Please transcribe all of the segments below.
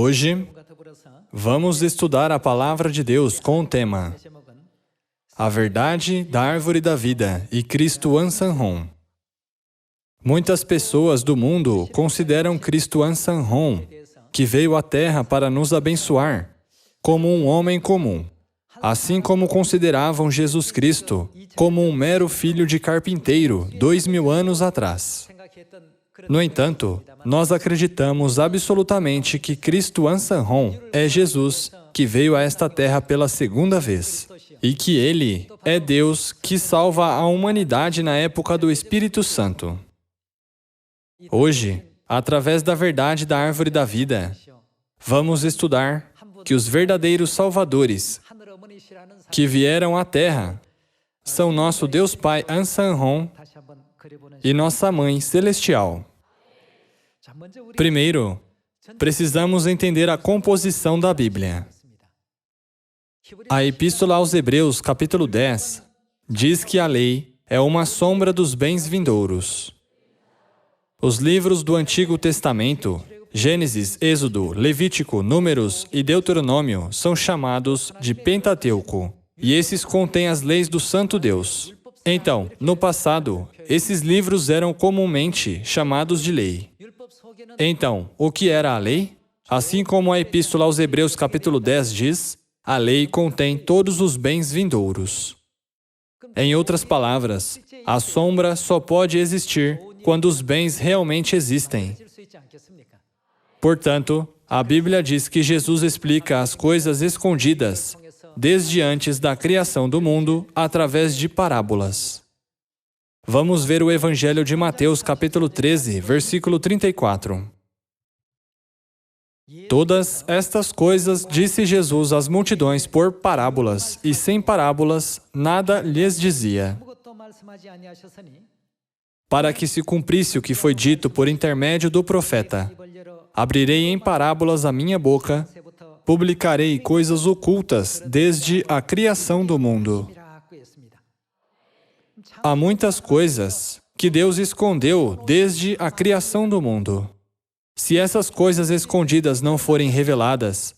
Hoje, vamos estudar a Palavra de Deus com o tema A Verdade da Árvore da Vida e Cristo Ansanhon. Muitas pessoas do mundo consideram Cristo Ansanhon, que veio à Terra para nos abençoar, como um homem comum, assim como consideravam Jesus Cristo como um mero filho de carpinteiro 2000 anos atrás. No entanto, nós acreditamos absolutamente que Cristo Ansanhon é Jesus, que veio a esta terra pela segunda vez, e que Ele é Deus que salva a humanidade na época do Espírito Santo. Hoje, através da verdade da Árvore da Vida, vamos estudar que os verdadeiros salvadores que vieram à Terra são nosso Deus Pai Ansanhon e nossa Mãe Celestial. Primeiro, precisamos entender a composição da Bíblia. A Epístola aos Hebreus, capítulo 10, diz que a lei é uma sombra dos bens vindouros. Os livros do Antigo Testamento, Gênesis, Êxodo, Levítico, Números e Deuteronômio, são chamados de Pentateuco, e esses contêm as leis do Santo Deus. Então, no passado, esses livros eram comumente chamados de lei. Então, o que era a lei? Assim como a Epístola aos Hebreus, capítulo 10 diz, a lei contém todos os bens vindouros. Em outras palavras, a sombra só pode existir quando os bens realmente existem. Portanto, a Bíblia diz que Jesus explica as coisas escondidas desde antes da criação do mundo através de parábolas. Vamos ver o Evangelho de Mateus, capítulo 13, versículo 34. Todas estas coisas disse Jesus às multidões por parábolas, e sem parábolas nada lhes dizia, para que se cumprisse o que foi dito por intermédio do profeta. Abrirei em parábolas a minha boca, publicarei coisas ocultas desde a criação do mundo. Há muitas coisas que Deus escondeu desde a criação do mundo. Se essas coisas escondidas não forem reveladas,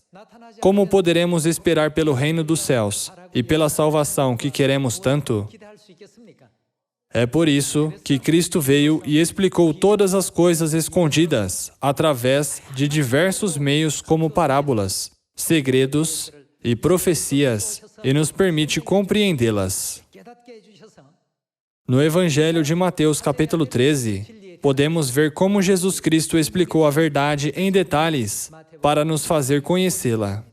como poderemos esperar pelo reino dos céus e pela salvação que queremos tanto? É por isso que Cristo veio e explicou todas as coisas escondidas através de diversos meios como parábolas, segredos e profecias, e nos permite compreendê-las. No Evangelho de Mateus, capítulo 13, podemos ver como Jesus Cristo explicou a verdade em detalhes para nos fazer conhecê-la.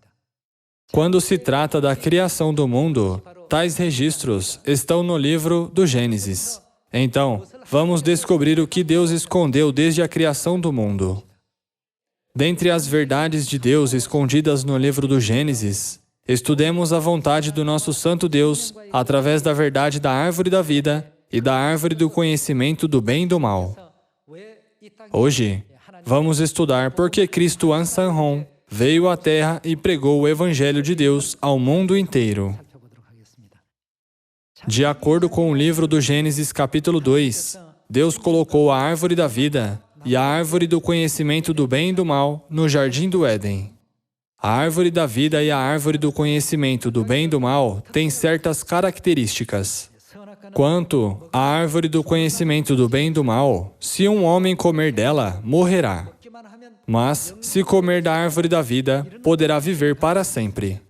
Quando se trata da criação do mundo, tais registros estão no livro do Gênesis. Então, vamos descobrir o que Deus escondeu desde a criação do mundo. Dentre as verdades de Deus escondidas no livro do Gênesis, estudemos a vontade do nosso Santo Deus através da verdade da Árvore da Vida e da Árvore do Conhecimento do Bem e do Mal. Hoje, vamos estudar por que Cristo Ansanhon veio à Terra e pregou o Evangelho de Deus ao mundo inteiro. De acordo com o livro do Gênesis, capítulo 2, Deus colocou a Árvore da Vida e a Árvore do Conhecimento do Bem e do Mal no Jardim do Éden. A Árvore da Vida e a Árvore do Conhecimento do Bem e do Mal têm certas características. Quanto à Árvore do Conhecimento do Bem e do Mal, se um homem comer dela, morrerá. Mas, se comer da Árvore da Vida, poderá viver para sempre.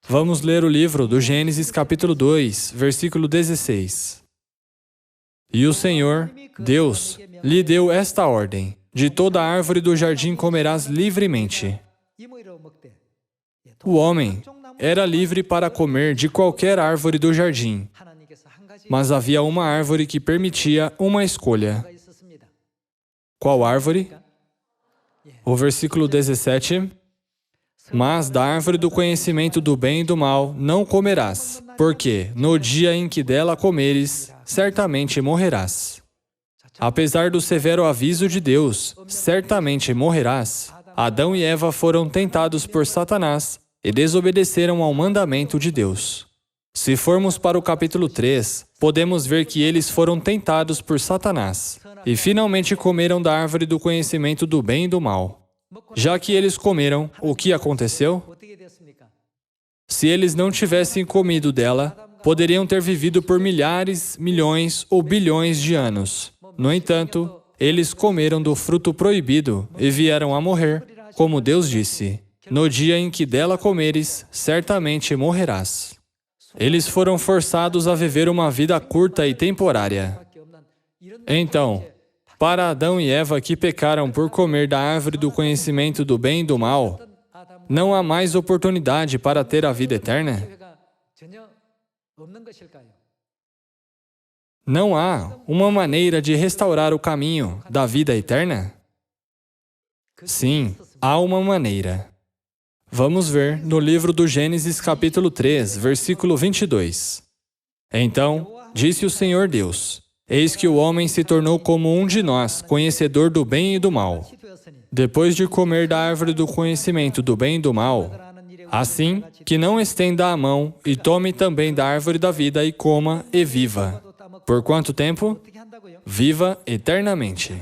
Vamos ler o livro do Gênesis, capítulo 2, versículo 16. E o Senhor, Deus, lhe deu esta ordem: de toda árvore do jardim comerás livremente. O homem era livre para comer de qualquer árvore do jardim, mas havia uma árvore que permitia uma escolha. Qual árvore? O versículo 17. Mas da árvore do conhecimento do bem e do mal não comerás, porque no dia em que dela comeres, certamente morrerás. Apesar do severo aviso de Deus, certamente morrerás, Adão e Eva foram tentados por Satanás e desobedeceram ao mandamento de Deus. Se formos para o capítulo 3, podemos ver que eles foram tentados por Satanás e finalmente comeram da árvore do conhecimento do bem e do mal. Já que eles comeram, o que aconteceu? Se eles não tivessem comido dela, poderiam ter vivido por milhares, milhões ou bilhões de anos. No entanto, eles comeram do fruto proibido e vieram a morrer, como Deus disse: no dia em que dela comeres, certamente morrerás. Eles foram forçados a viver uma vida curta e temporária. Então, para Adão e Eva que pecaram por comer da árvore do conhecimento do bem e do mal, não há mais oportunidade para ter a vida eterna? Não há uma maneira de restaurar o caminho da vida eterna? Sim, há uma maneira. Vamos ver no livro do Gênesis capítulo 3, versículo 22. Então, disse o Senhor Deus: eis que o homem se tornou como um de nós, conhecedor do bem e do mal. Depois de comer da árvore do conhecimento do bem e do mal, assim que não estenda a mão e tome também da árvore da vida e coma e viva. Por quanto tempo? Viva eternamente.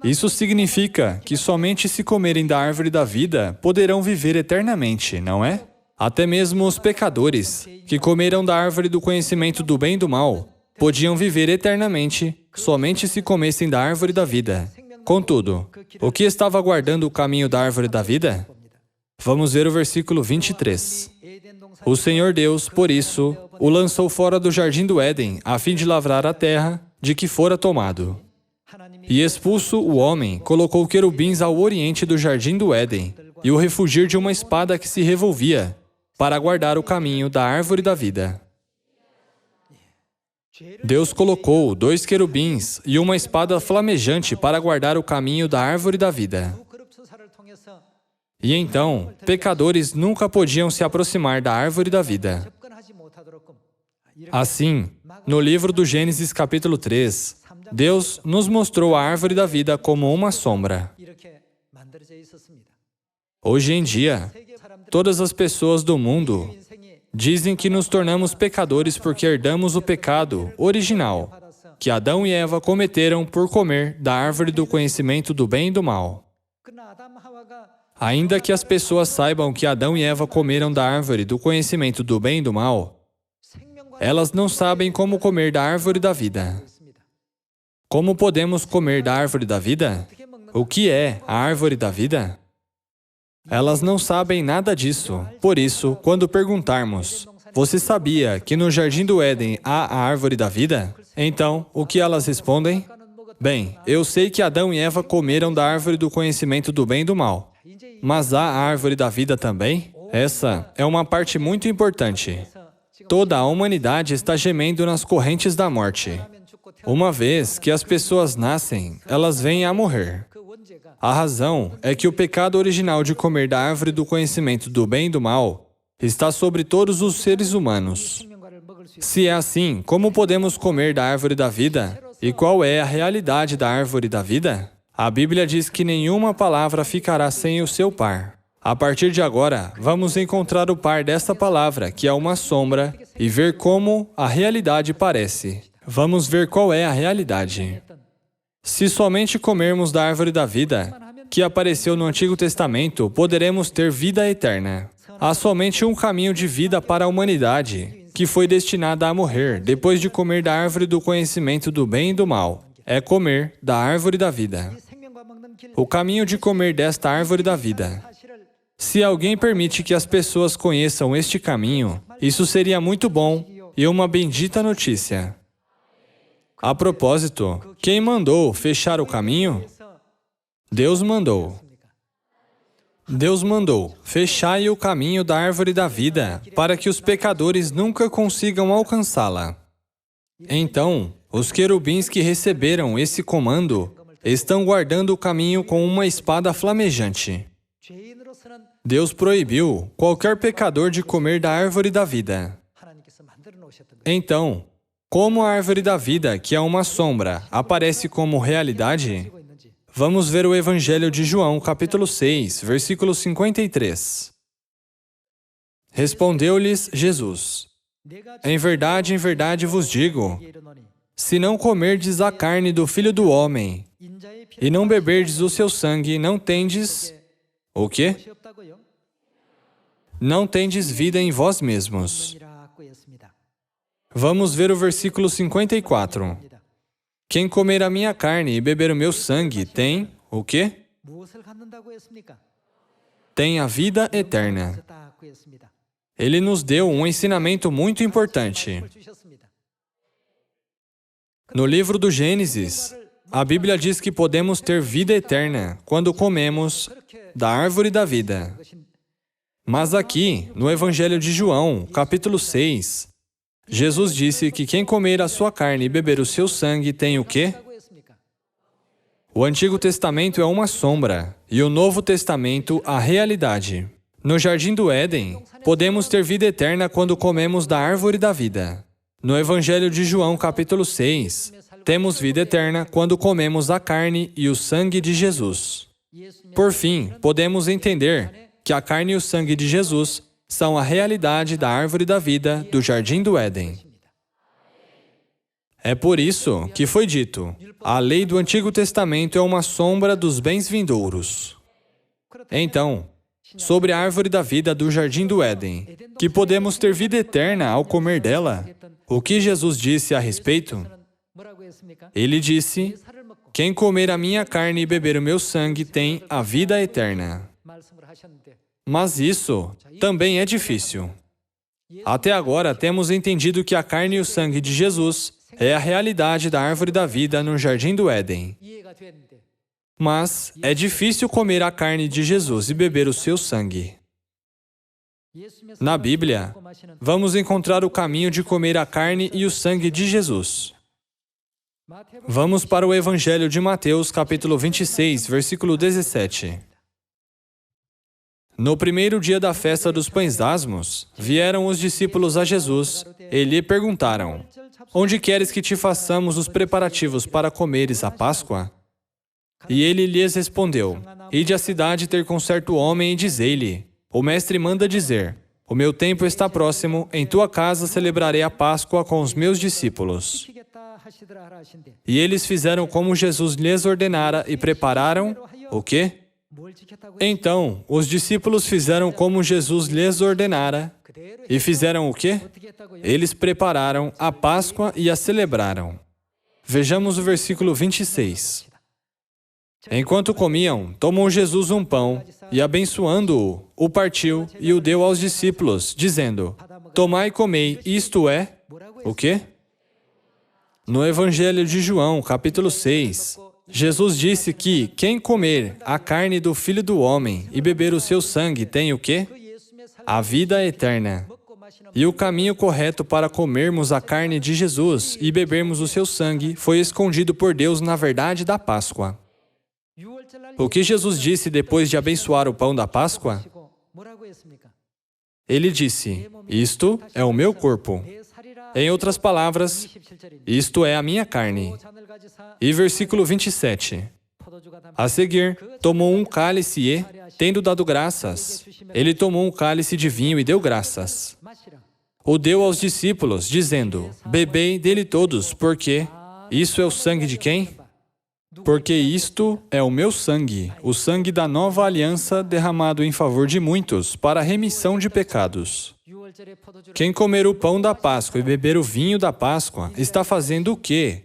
Isso significa que somente se comerem da árvore da vida poderão viver eternamente, não é? Até mesmo os pecadores, que comeram da árvore do conhecimento do bem e do mal, podiam viver eternamente somente se comessem da árvore da vida. Contudo, o que estava guardando o caminho da árvore da vida? Vamos ver o versículo 23. O Senhor Deus, por isso, o lançou fora do jardim do Éden, a fim de lavrar a terra de que fora tomado. E expulso o homem, colocou querubins ao oriente do jardim do Éden, e o refugir de uma espada que se revolvia, para guardar o caminho da árvore da vida. Deus colocou 2 querubins e uma espada flamejante para guardar o caminho da árvore da vida. E então, pecadores nunca podiam se aproximar da árvore da vida. Assim, no livro do Gênesis capítulo 3, Deus nos mostrou a árvore da vida como uma sombra. Hoje em dia, todas as pessoas do mundo dizem que nos tornamos pecadores porque herdamos o pecado original que Adão e Eva cometeram por comer da árvore do conhecimento do bem e do mal. Ainda que as pessoas saibam que Adão e Eva comeram da árvore do conhecimento do bem e do mal, elas não sabem como comer da árvore da vida. Como podemos comer da árvore da vida? O que é a árvore da vida? Elas não sabem nada disso. Por isso, quando perguntarmos: você sabia que no jardim do Éden há a árvore da vida? Então, o que elas respondem? Bem, eu sei que Adão e Eva comeram da árvore do conhecimento do bem e do mal. Mas há a árvore da vida também? Essa é uma parte muito importante. Toda a humanidade está gemendo nas correntes da morte. Uma vez que as pessoas nascem, elas vêm a morrer. A razão é que o pecado original de comer da árvore do conhecimento do bem e do mal está sobre todos os seres humanos. Se é assim, como podemos comer da árvore da vida? E qual é a realidade da árvore da vida? A Bíblia diz que nenhuma palavra ficará sem o seu par. A partir de agora, vamos encontrar o par dessa palavra, que é uma sombra, e ver como a realidade parece. Vamos ver qual é a realidade. Se somente comermos da árvore da vida, que apareceu no Antigo Testamento, poderemos ter vida eterna. Há somente um caminho de vida para a humanidade, que foi destinada a morrer depois de comer da árvore do conhecimento do bem e do mal. É comer da árvore da vida. O caminho de comer desta árvore da vida. Se alguém permite que as pessoas conheçam este caminho, isso seria muito bom e uma bendita notícia. A propósito, quem mandou fechar o caminho? Deus mandou. Deus mandou: fechai o caminho da árvore da vida, para que os pecadores nunca consigam alcançá-la. Então, os querubins que receberam esse comando estão guardando o caminho com uma espada flamejante. Deus proibiu qualquer pecador de comer da árvore da vida. Então, como a árvore da vida, que é uma sombra, aparece como realidade? Vamos ver o Evangelho de João, capítulo 6, versículo 53. Respondeu-lhes Jesus: em verdade vos digo, se não comerdes a carne do Filho do Homem, e não beberdes o seu sangue, não tendes O quê? Não tendes vida em vós mesmos. Vamos ver o versículo 54. Quem comer a minha carne e beber o meu sangue tem o quê? Tem a vida eterna. Ele nos deu um ensinamento muito importante. No livro do Gênesis, a Bíblia diz que podemos ter vida eterna quando comemos da árvore da vida. Mas aqui, no Evangelho de João, capítulo 6, Jesus disse que quem comer a sua carne e beber o seu sangue tem o quê? O Antigo Testamento é uma sombra e o Novo Testamento a realidade. No Jardim do Éden, podemos ter vida eterna quando comemos da árvore da vida. No Evangelho de João, capítulo 6, temos vida eterna quando comemos a carne e o sangue de Jesus. Por fim, podemos entender que a carne e o sangue de Jesus são a realidade da árvore da vida do Jardim do Éden. É por isso que foi dito, a lei do Antigo Testamento é uma sombra dos bens vindouros. Então, sobre a árvore da vida do Jardim do Éden, que podemos ter vida eterna ao comer dela, o que Jesus disse a respeito? Ele disse, quem comer a minha carne e beber o meu sangue tem a vida eterna. Mas isso também é difícil. Até agora, temos entendido que a carne e o sangue de Jesus é a realidade da árvore da vida no Jardim do Éden. Mas é difícil comer a carne de Jesus e beber o seu sangue. Na Bíblia, vamos encontrar o caminho de comer a carne e o sangue de Jesus. Vamos para o Evangelho de Mateus, capítulo 26, versículo 17. No primeiro dia da festa dos pães asmos, vieram os discípulos a Jesus e lhe perguntaram, onde queres que te façamos os preparativos para comeres a Páscoa? E ele lhes respondeu, ide à cidade ter com certo homem e dizei-lhe, o mestre manda dizer, o meu tempo está próximo, em tua casa celebrarei a Páscoa com os meus discípulos. E eles fizeram como Jesus lhes ordenara e prepararam o quê? Então, os discípulos fizeram como Jesus lhes ordenara e fizeram o quê? Eles prepararam a Páscoa e a celebraram. Vejamos o versículo 26. Enquanto comiam, tomou Jesus um pão e, abençoando-o, o partiu e o deu aos discípulos, dizendo, tomai e comei, isto é... O quê? No Evangelho de João, capítulo 6, Jesus disse que quem comer a carne do Filho do Homem e beber o seu sangue tem o quê? A vida eterna. E o caminho correto para comermos a carne de Jesus e bebermos o seu sangue foi escondido por Deus na verdade da Páscoa. O que Jesus disse depois de abençoar o pão da Páscoa? Ele disse, isto é o meu corpo. Em outras palavras, isto é a minha carne. E versículo 27. A seguir, tomou um cálice e, tendo dado graças, ele tomou um cálice de vinho e deu graças. O deu aos discípulos, dizendo, bebei dele todos, porque isso é o sangue de quem? Porque isto é o meu sangue, o sangue da nova aliança derramado em favor de muitos, para a remissão de pecados. Quem comer o pão da Páscoa e beber o vinho da Páscoa, está fazendo o quê?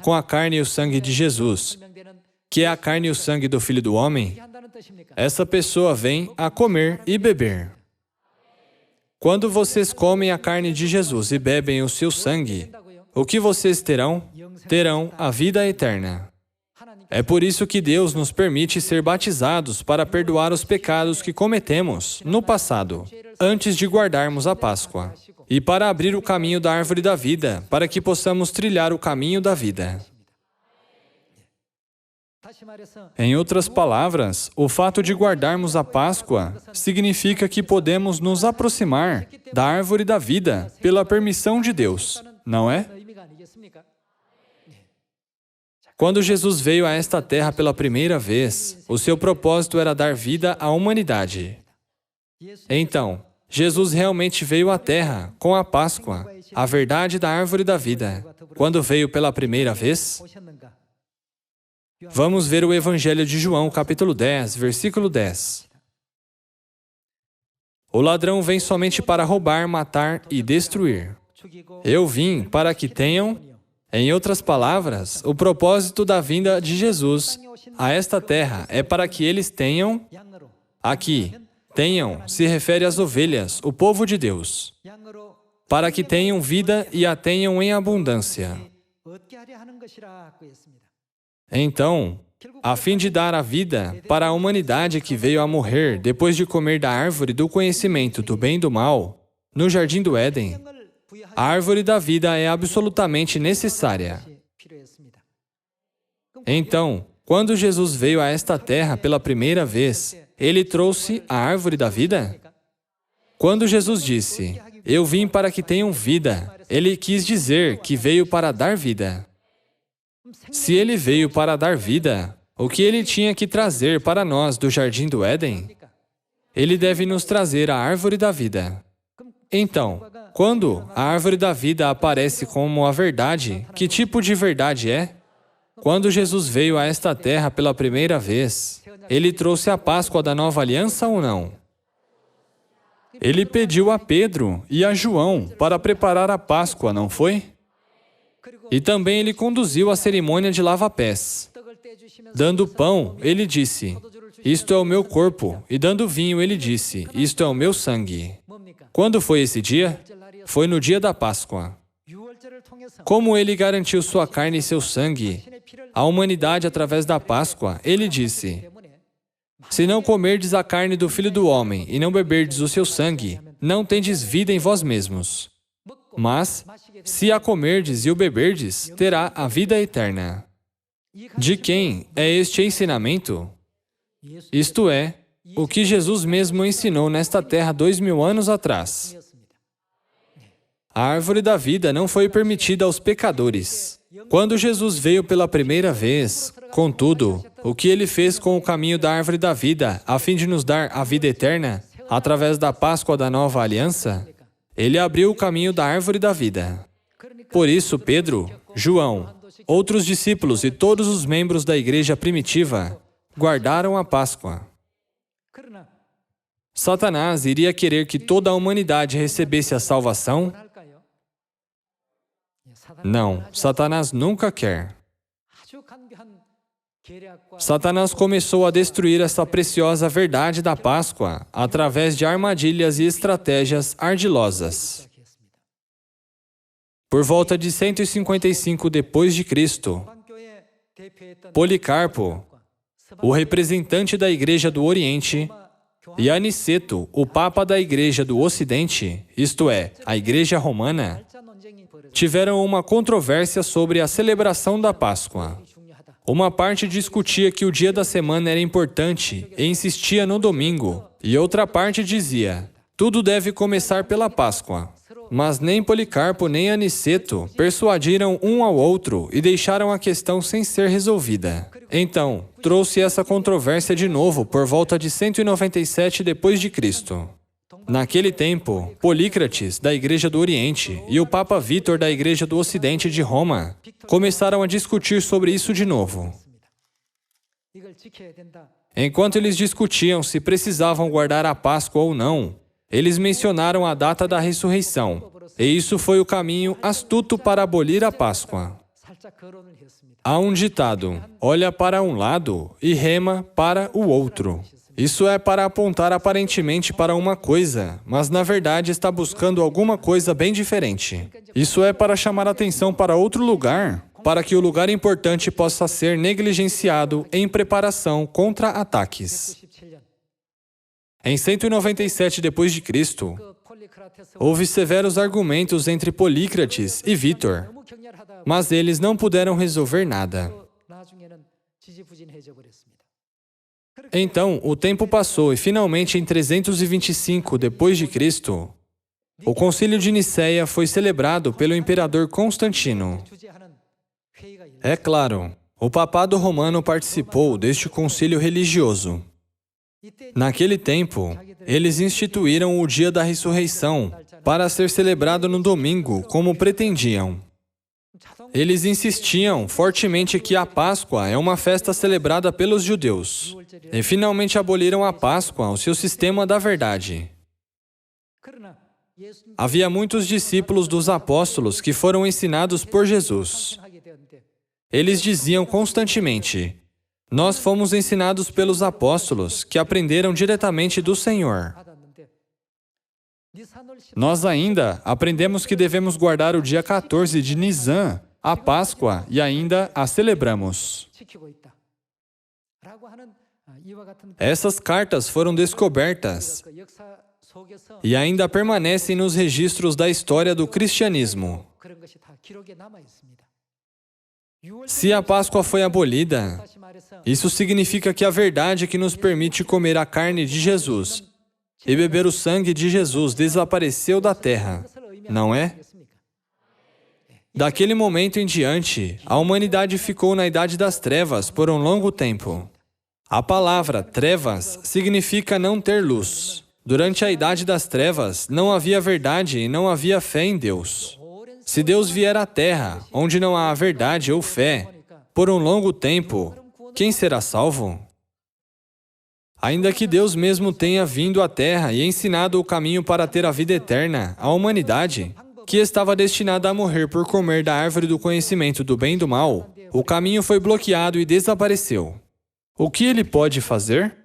Com a carne e o sangue de Jesus, que é a carne e o sangue do Filho do Homem, essa pessoa vem a comer e beber. Quando vocês comem a carne de Jesus e bebem o seu sangue, o que vocês terão? Terão a vida eterna. É por isso que Deus nos permite ser batizados para perdoar os pecados que cometemos no passado, antes de guardarmos a Páscoa, e para abrir o caminho da árvore da vida, para que possamos trilhar o caminho da vida. Em outras palavras, o fato de guardarmos a Páscoa significa que podemos nos aproximar da árvore da vida pela permissão de Deus, não é? Quando Jesus veio a esta terra pela primeira vez, o seu propósito era dar vida à humanidade. Então, Jesus realmente veio à terra com a Páscoa, a verdade da árvore da vida. Quando veio pela primeira vez? Vamos ver o Evangelho de João, capítulo 10, versículo 10. O ladrão vem somente para roubar, matar e destruir. Eu vim para que tenham, em outras palavras, o propósito da vinda de Jesus a esta terra é para que eles tenham, aqui, tenham, se refere às ovelhas, o povo de Deus, para que tenham vida e a tenham em abundância. Então, a fim de dar a vida para a humanidade que veio a morrer depois de comer da árvore do conhecimento do bem e do mal, no jardim do Éden, a árvore da vida é absolutamente necessária. Então, quando Jesus veio a esta terra pela primeira vez, Ele trouxe a árvore da vida? Quando Jesus disse, eu vim para que tenham vida, Ele quis dizer que veio para dar vida. Se Ele veio para dar vida, o que Ele tinha que trazer para nós do jardim do Éden? Ele deve nos trazer a árvore da vida. Então, quando a árvore da vida aparece como a verdade, que tipo de verdade é? Quando Jesus veio a esta terra pela primeira vez, Ele trouxe a Páscoa da nova aliança ou não? Ele pediu a Pedro e a João para preparar a Páscoa, não foi? E também Ele conduziu a cerimônia de lava-pés. Dando pão, Ele disse, isto é o meu corpo, e dando vinho, Ele disse, isto é o meu sangue. Quando foi esse dia? Foi no dia da Páscoa. Como Ele garantiu sua carne e seu sangue à humanidade através da Páscoa, Ele disse, se não comerdes a carne do Filho do Homem e não beberdes o seu sangue, não tendes vida em vós mesmos. Mas, se a comerdes e o beberdes, terá a vida eterna. De quem é este ensinamento? Isto é, o que Jesus mesmo ensinou nesta terra 2000 anos atrás. A árvore da vida não foi permitida aos pecadores. Quando Jesus veio pela primeira vez, contudo, o que Ele fez com o caminho da árvore da vida, a fim de nos dar a vida eterna, através da Páscoa da nova aliança, Ele abriu o caminho da árvore da vida. Por isso, Pedro, João, outros discípulos e todos os membros da igreja primitiva guardaram a Páscoa. Satanás iria querer que toda a humanidade recebesse a salvação? Não, Satanás nunca quer. Satanás começou a destruir essa preciosa verdade da Páscoa através de armadilhas e estratégias ardilosas. Por volta de 155 d.C., Policarpo, o representante da Igreja do Oriente, e Aniceto, o Papa da Igreja do Ocidente, isto é, a Igreja Romana, tiveram uma controvérsia sobre a celebração da Páscoa. Uma parte discutia que o dia da semana era importante e insistia no domingo, e outra parte dizia, tudo deve começar pela Páscoa. Mas nem Policarpo nem Aniceto persuadiram um ao outro e deixaram a questão sem ser resolvida. Então, trouxe essa controvérsia de novo por volta de 197 d.C. Naquele tempo, Polícrates, da Igreja do Oriente, e o Papa Vítor, da Igreja do Ocidente de Roma, começaram a discutir sobre isso de novo. Enquanto eles discutiam se precisavam guardar a Páscoa ou não, eles mencionaram a data da ressurreição, e isso foi o caminho astuto para abolir a Páscoa. Há um ditado, olha para um lado e rema para o outro. Isso é para apontar aparentemente para uma coisa, mas na verdade está buscando alguma coisa bem diferente. Isso é para chamar a atenção para outro lugar, para que o lugar importante possa ser negligenciado em preparação contra ataques. Em 197 d.C., houve severos argumentos entre Polícrates e Vítor, mas eles não puderam resolver nada. Então, o tempo passou e finalmente em 325 d.C., o Concílio de Nicéia foi celebrado pelo imperador Constantino. É claro, o papado romano participou deste concílio religioso. Naquele tempo, eles instituíram o dia da ressurreição para ser celebrado no domingo, como pretendiam. Eles insistiam fortemente que a Páscoa é uma festa celebrada pelos judeus. E finalmente aboliram a Páscoa, o seu sistema da verdade. Havia muitos discípulos dos apóstolos que foram ensinados por Jesus. Eles diziam constantemente: nós fomos ensinados pelos apóstolos, que aprenderam diretamente do Senhor. Nós ainda aprendemos que devemos guardar o dia 14 de Nisan, a Páscoa, e ainda a celebramos. Essas cartas foram descobertas e ainda permanecem nos registros da história do cristianismo. Se a Páscoa foi abolida, isso significa que a verdade que nos permite comer a carne de Jesus e beber o sangue de Jesus desapareceu da terra, não é? Daquele momento em diante, a humanidade ficou na idade das trevas por um longo tempo. A palavra trevas significa não ter luz. Durante a idade das trevas, não havia verdade e não havia fé em Deus. Se Deus vier à terra, onde não há verdade ou fé, por um longo tempo, quem será salvo? Ainda que Deus mesmo tenha vindo à terra e ensinado o caminho para ter a vida eterna à humanidade, que estava destinada a morrer por comer da árvore do conhecimento do bem e do mal, o caminho foi bloqueado e desapareceu. O que ele pode fazer?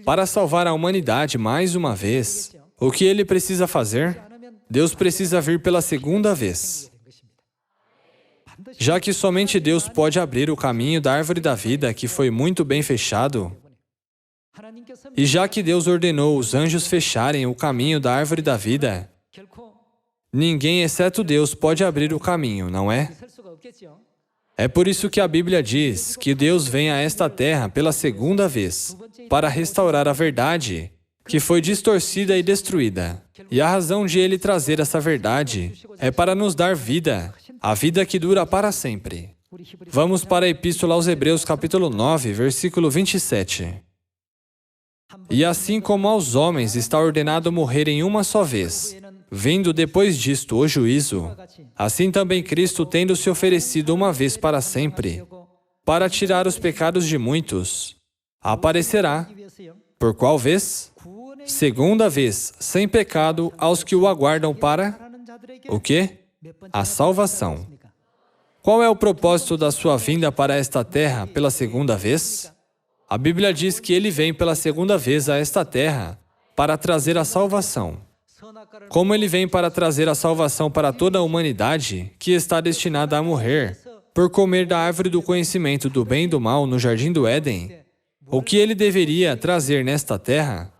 Para salvar a humanidade mais uma vez, o que ele precisa fazer? Deus precisa vir pela segunda vez. Já que somente Deus pode abrir o caminho da árvore da vida, que foi muito bem fechado, e já que Deus ordenou os anjos fecharem o caminho da árvore da vida, ninguém exceto Deus pode abrir o caminho, não é? É por isso que a Bíblia diz que Deus vem a esta terra pela segunda vez, para restaurar a verdade que foi distorcida e destruída. E a razão de Ele trazer essa verdade é para nos dar vida, a vida que dura para sempre. Vamos para a Epístola aos Hebreus, capítulo 9, versículo 27. E assim como aos homens está ordenado morrerem uma só vez, vindo depois disto o juízo, assim também Cristo, tendo se oferecido uma vez para sempre, para tirar os pecados de muitos, aparecerá. Por qual vez? Segunda vez, sem pecado, aos que o aguardam para... o quê? A salvação. Qual é o propósito da sua vinda para esta terra pela segunda vez? A Bíblia diz que Ele vem pela segunda vez a esta terra para trazer a salvação. Como Ele vem para trazer a salvação para toda a humanidade que está destinada a morrer por comer da árvore do conhecimento do bem e do mal no Jardim do Éden, o que Ele deveria trazer nesta terra?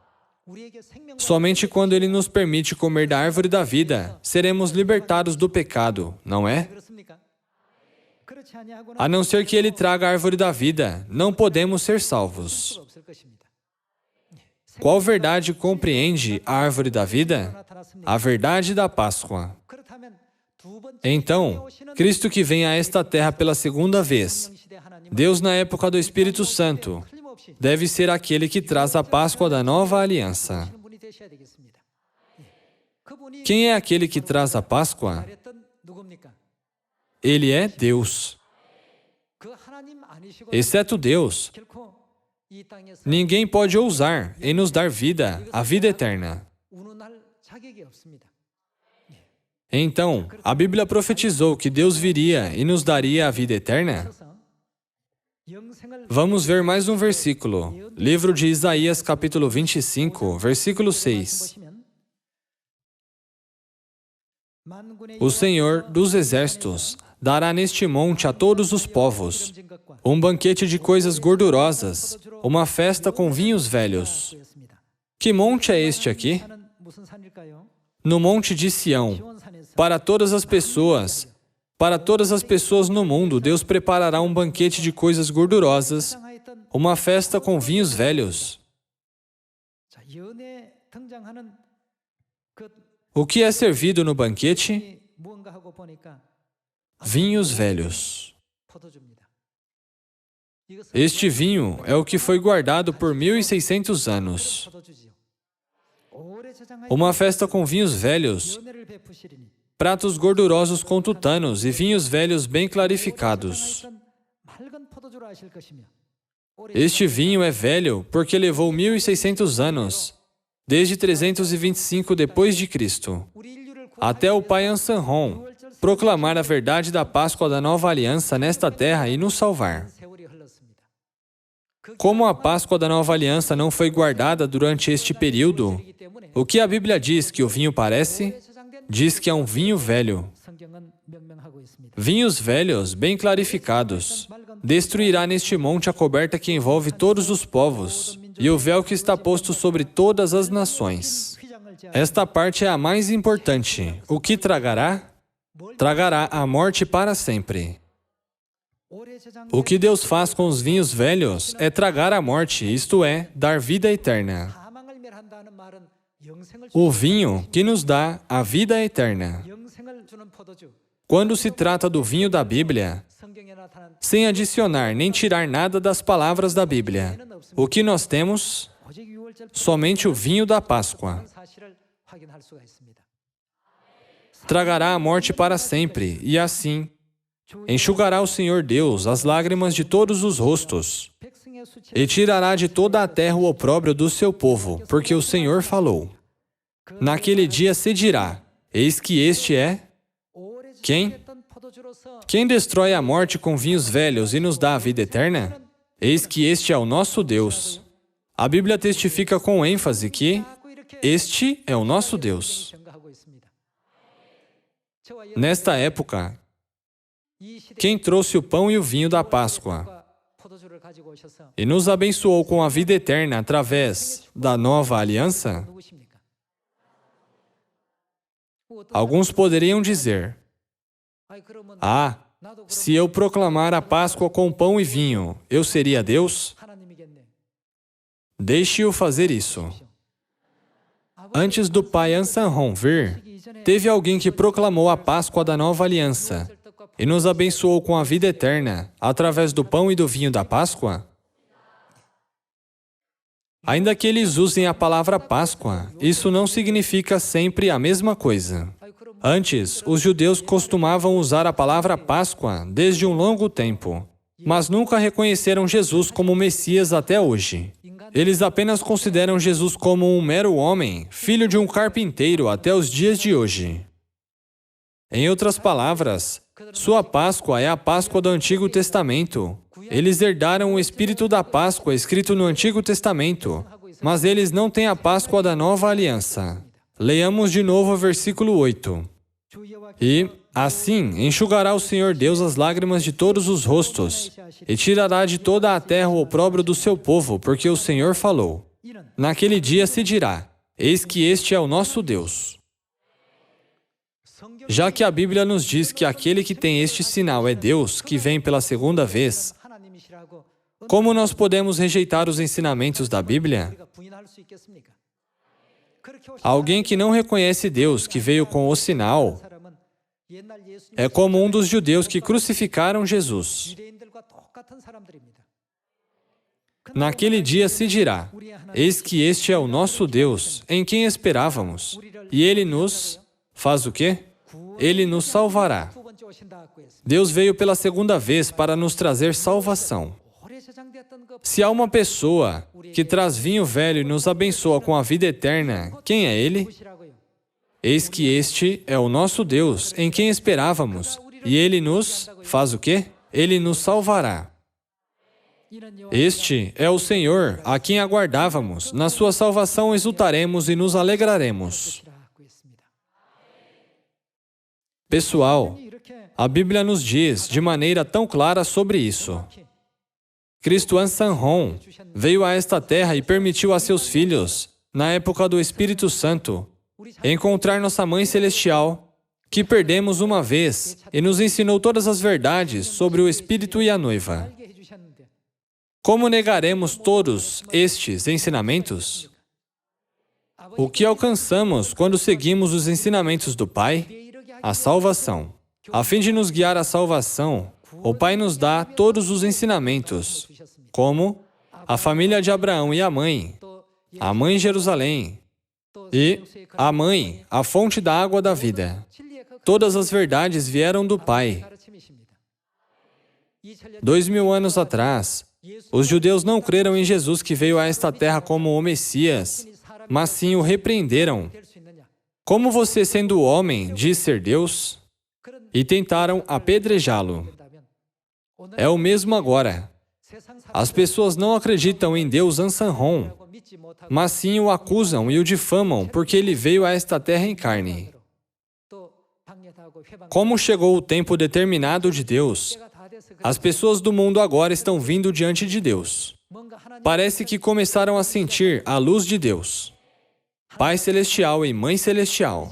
Somente quando Ele nos permite comer da árvore da vida, seremos libertados do pecado, não é? A não ser que Ele traga a árvore da vida, não podemos ser salvos. Qual verdade compreende a árvore da vida? A verdade da Páscoa. Então, Cristo que vem a esta terra pela segunda vez, Deus na época do Espírito Santo, deve ser aquele que traz a Páscoa da nova aliança. Quem é aquele que traz a Páscoa? Ele é Deus. Exceto Deus, ninguém pode ousar em nos dar vida, a vida eterna. Então, a Bíblia profetizou que Deus viria e nos daria a vida eterna? Vamos ver mais um versículo. Livro de Isaías, capítulo 25, versículo 6. O Senhor dos Exércitos dará neste monte a todos os povos um banquete de coisas gordurosas, uma festa com vinhos velhos. Que monte é este aqui? No monte de Sião, para todas as pessoas no mundo, Deus preparará um banquete de coisas gordurosas, uma festa com vinhos velhos. O que é servido no banquete? Vinhos velhos. Este vinho é o que foi guardado por 1.600 anos. Uma festa com vinhos velhos, pratos gordurosos com tutanos e vinhos velhos bem clarificados. Este vinho é velho porque levou 1.600 anos desde 325 depois de Cristo, até o pai Ansanron proclamar a verdade da Páscoa da Nova Aliança nesta terra e nos salvar. Como a Páscoa da Nova Aliança não foi guardada durante este período, o que a Bíblia diz que o vinho parece? Diz que é um vinho velho. Vinhos velhos, bem clarificados, destruirá neste monte a coberta que envolve todos os povos e o véu que está posto sobre todas as nações. Esta parte é a mais importante. O que tragará? Tragará a morte para sempre. O que Deus faz com os vinhos velhos é tragar a morte, isto é, dar vida eterna. O vinho que nos dá a vida eterna. Quando se trata do vinho da Bíblia, sem adicionar nem tirar nada das palavras da Bíblia, o que nós temos? Somente o vinho da Páscoa. Tragará a morte para sempre, e assim, enxugará o Senhor Deus as lágrimas de todos os rostos, e tirará de toda a terra o opróbrio do seu povo, porque o Senhor falou. Naquele dia se dirá, eis que este é... Quem? Quem destrói a morte com vinhos velhos e nos dá a vida eterna? Eis que este é o nosso Deus. A Bíblia testifica com ênfase que este é o nosso Deus. Nesta época, quem trouxe o pão e o vinho da Páscoa e nos abençoou com a vida eterna através da nova aliança? Alguns poderiam dizer, se eu proclamar a Páscoa com pão e vinho, eu seria Deus? Deixe-o fazer isso. Antes do pai Ansanron vir, teve alguém que proclamou a Páscoa da Nova Aliança e nos abençoou com a vida eterna através do pão e do vinho da Páscoa? Ainda que eles usem a palavra Páscoa, isso não significa sempre a mesma coisa. Antes, os judeus costumavam usar a palavra Páscoa desde um longo tempo, mas nunca reconheceram Jesus como Messias até hoje. Eles apenas consideram Jesus como um mero homem, filho de um carpinteiro até os dias de hoje. Em outras palavras, sua Páscoa é a Páscoa do Antigo Testamento. Eles herdaram o espírito da Páscoa escrito no Antigo Testamento, mas eles não têm a Páscoa da Nova Aliança. Leiamos de novo o versículo 8. E, assim, enxugará o Senhor Deus as lágrimas de todos os rostos, e tirará de toda a terra o opróbrio do seu povo, porque o Senhor falou. Naquele dia se dirá, eis que este é o nosso Deus. Já que a Bíblia nos diz que aquele que tem este sinal é Deus, que vem pela segunda vez, como nós podemos rejeitar os ensinamentos da Bíblia? Alguém que não reconhece Deus, que veio com o sinal, é como um dos judeus que crucificaram Jesus. Naquele dia se dirá, eis que este é o nosso Deus, em quem esperávamos, e Ele nos... faz o quê? Ele nos salvará. Deus veio pela segunda vez para nos trazer salvação. Se há uma pessoa que traz vinho velho e nos abençoa com a vida eterna, quem é Ele? Eis que este é o nosso Deus, em quem esperávamos, e Ele nos... faz o quê? Ele nos salvará. Este é o Senhor, a quem aguardávamos. Na sua salvação exultaremos e nos alegraremos. Pessoal, a Bíblia nos diz de maneira tão clara sobre isso. Cristo Ansanron veio a esta terra e permitiu a seus filhos, na época do Espírito Santo, encontrar nossa Mãe Celestial, que perdemos uma vez, e nos ensinou todas as verdades sobre o Espírito e a noiva. Como negaremos todos estes ensinamentos? O que alcançamos quando seguimos os ensinamentos do Pai? A salvação. A fim de nos guiar à salvação, o Pai nos dá todos os ensinamentos, como a família de Abraão e a mãe Jerusalém, e a mãe, a fonte da água da vida. Todas as verdades vieram do Pai. 2000 anos atrás, os judeus não creram em Jesus que veio a esta terra como o Messias, mas sim o repreenderam. Como você, sendo homem, diz ser Deus? E tentaram apedrejá-lo. É o mesmo agora. As pessoas não acreditam em Deus Ansanron, mas sim o acusam e o difamam porque ele veio a esta terra em carne. Como chegou o tempo determinado de Deus, as pessoas do mundo agora estão vindo diante de Deus. Parece que começaram a sentir a luz de Deus. Pai Celestial e Mãe Celestial.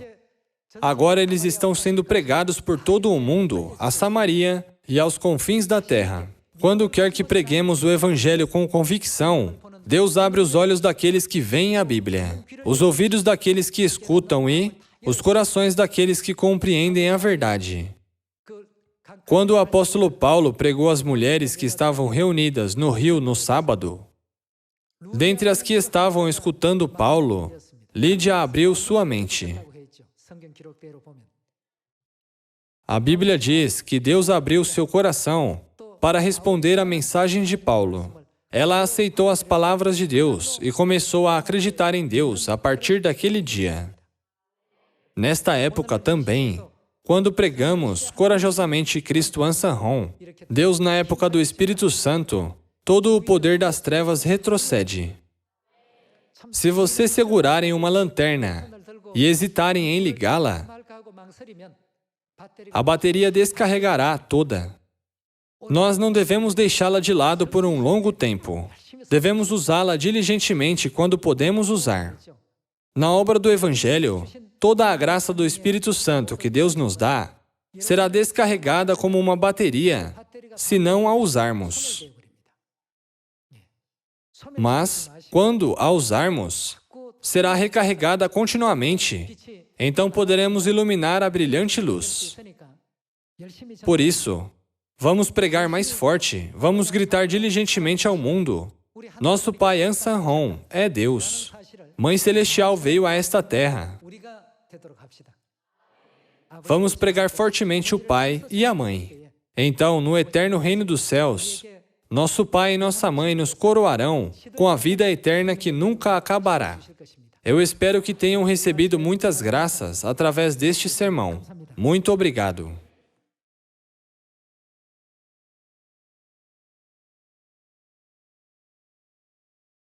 Agora eles estão sendo pregados por todo o mundo, a Samaria e aos confins da terra. Quando quer que preguemos o Evangelho com convicção, Deus abre os olhos daqueles que veem a Bíblia, os ouvidos daqueles que escutam e os corações daqueles que compreendem a verdade. Quando o apóstolo Paulo pregou às mulheres que estavam reunidas no rio no sábado, dentre as que estavam escutando Paulo, Lídia abriu sua mente. A Bíblia diz que Deus abriu seu coração para responder à mensagem de Paulo. Ela aceitou as palavras de Deus e começou a acreditar em Deus a partir daquele dia. Nesta época também, quando pregamos corajosamente Cristo Ansanron, Deus na época do Espírito Santo, todo o poder das trevas retrocede. Se você segurar em uma lanterna e hesitarem em ligá-la, a bateria descarregará toda. Nós não devemos deixá-la de lado por um longo tempo. Devemos usá-la diligentemente quando podemos usar. Na obra do Evangelho, toda a graça do Espírito Santo que Deus nos dá será descarregada como uma bateria, se não a usarmos. Mas, quando a usarmos, será recarregada continuamente. Então poderemos iluminar a brilhante luz. Por isso, vamos pregar mais forte, vamos gritar diligentemente ao mundo. Nosso Pai Ansanron é Deus. Mãe Celestial veio a esta terra. Vamos pregar fortemente o Pai e a Mãe. Então, no eterno reino dos céus, nosso Pai e nossa Mãe nos coroarão com a vida eterna que nunca acabará. Eu espero que tenham recebido muitas graças através deste sermão. Muito obrigado.